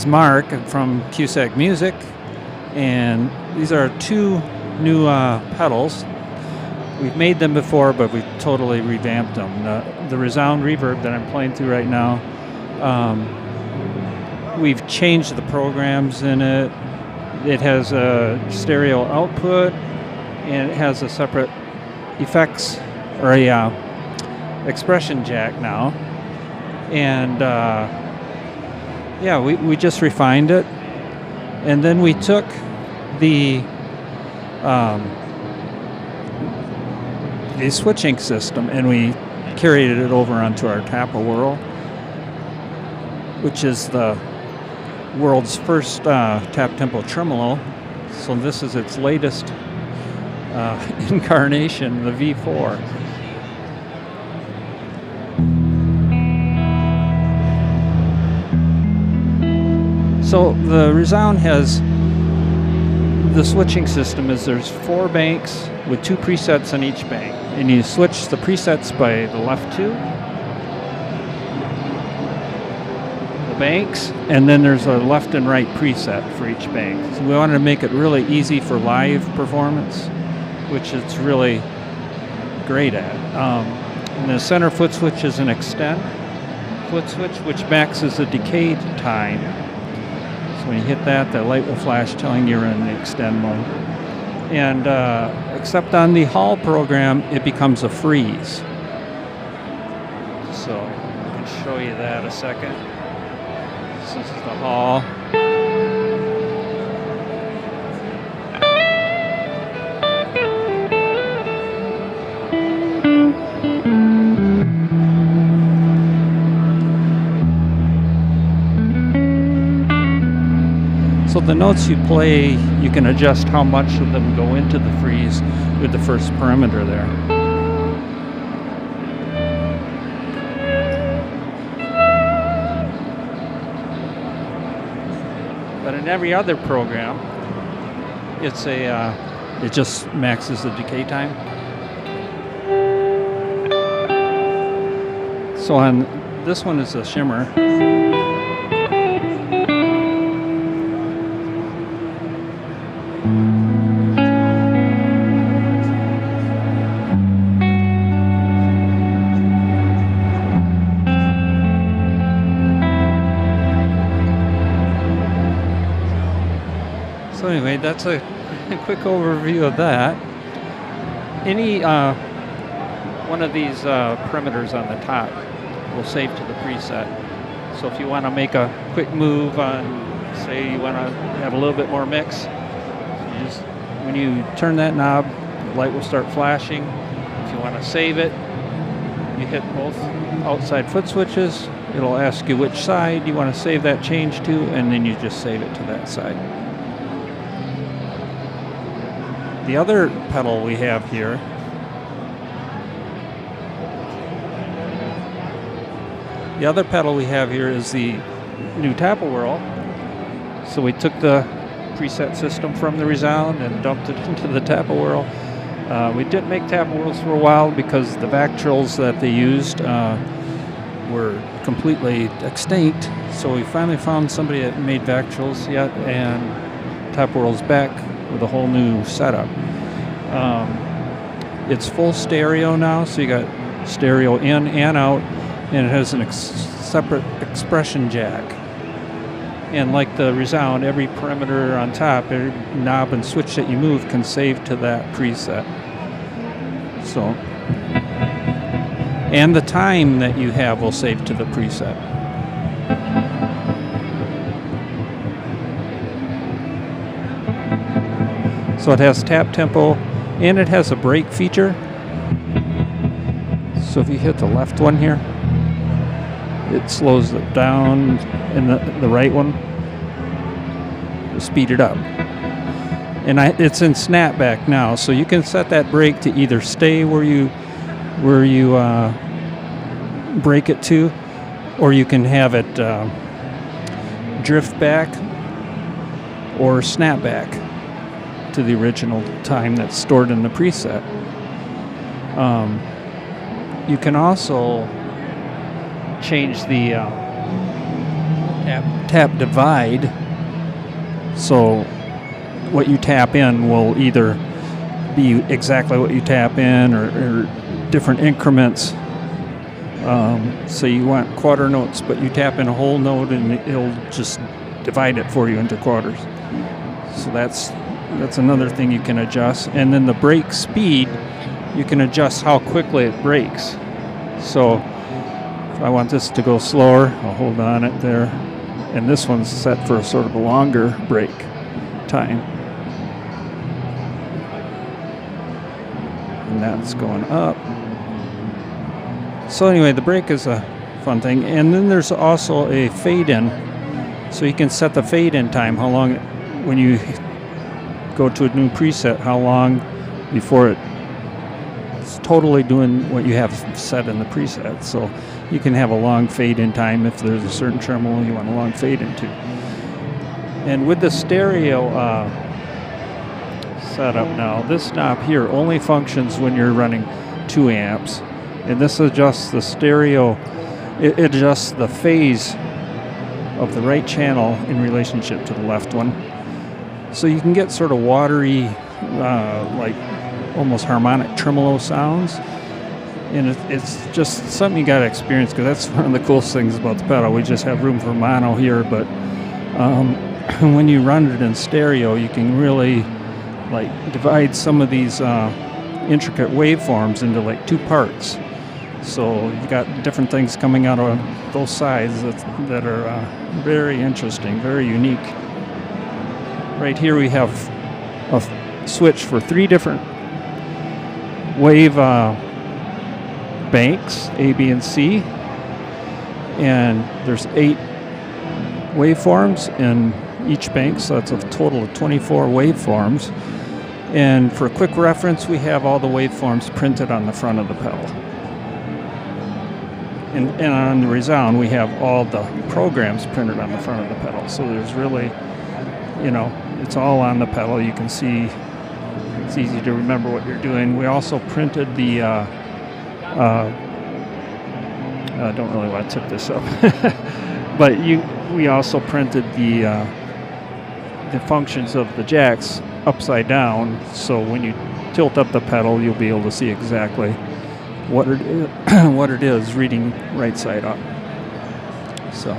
Mark from Cusack Music, and these are two new pedals. We've made them before, but we totally revamped them. The Resound reverb that I'm playing through right now, we've changed the programs in it. It has a stereo output, and it has a separate effects or a expression jack now. And we just refined it, and then we took the switching system and we carried it over onto our Tappa Whirl, which is the world's first tap tempo tremolo. So this is its latest incarnation, the V4. So the Resound has the switching system is there's 4 banks with 2 presets on each bank, and you switch the presets by the left 2, the banks, and then there's a left and right preset for each bank. So we wanted to make it really easy for live performance, which it's really great at. And the center foot switch is an extend foot switch, which maxes the decay time. When you hit that, the light will flash telling you're in the extend mode. And except on the Hall program, it becomes a freeze. So I can show you that a second. This is the Hall. So the notes you play, you can adjust how much of them go into the freeze with the first parameter there. But in every other program, it's it just maxes the decay time. So on this one is a shimmer. So anyway, that's a quick overview of that. Any one of these parameters on the top will save to the preset. So if you want to make a quick move on, say you want to have a little bit more mix, you just, when you turn that knob, the light will start flashing. If you want to save it, you hit both outside foot switches. It'll ask you which side you want to save that change to, and then you just save it to that side. The other pedal we have here is the new Tappa Whirl. So we took the preset system from the Resound and dumped it into the Tappa Whirl. We didn't make Tappa Whirls for a while because the Vactrils that they used were completely extinct. So we finally found somebody that made Vactrils yet, and Tappa Whirl's back with a whole new setup. It's full stereo now, so you got stereo in and out, and it has an separate expression jack. And like the Resound, every parameter on top, every knob and switch that you move can save to that preset. So, and the time that you have will save to the preset. So it has tap tempo, and it has a brake feature. So if you hit the left one here, it slows it down, and the right one will speed it up. And it's in snapback now, so you can set that brake to either stay where you brake it to, or you can have it drift back or snap back to the original time that's stored in the preset. You can also change the tap divide. So what you tap in will either be exactly what you tap in or different increments. So you want quarter notes, but you tap in a whole note and it'll just divide it for you into quarters. So that's another thing you can adjust. And then the brake speed, you can adjust how quickly it brakes. So if I want this to go slower, I'll hold on it there. And this one's set for a sort of a longer brake time. And that's going up. So anyway, the brake is a fun thing. And then there's also a fade in. So you can set the fade in time, how long, when you go to a new preset, how long before it's totally doing what you have set in the preset. So you can have a long fade in time if there's a certain tremolo you want a long fade into. And with the stereo setup now, this knob here only functions when you're running 2 amps. And this adjusts the stereo, it adjusts the phase of the right channel in relationship to the left one. So you can get sort of watery, like almost harmonic tremolo sounds. And it's just something you got to experience, because that's one of the coolest things about the pedal. We just have room for mono here, but when you run it in stereo, you can really like divide some of these intricate waveforms into like 2 parts. So you've got different things coming out of both sides that are very interesting, very unique. Right here we have a switch for 3 different wave banks, A, B, and C. And there's 8 waveforms in each bank, so that's a total of 24 waveforms. And for a quick reference, we have all the waveforms printed on the front of the pedal. And on the Resound, we have all the programs printed on the front of the pedal. So there's really, it's all on the pedal. You can see, it's easy to remember what you're doing. We also printed the, I don't really want to tip this up, but we also printed the functions of the jacks upside down. So when you tilt up the pedal, you'll be able to see exactly what it is reading right side up. So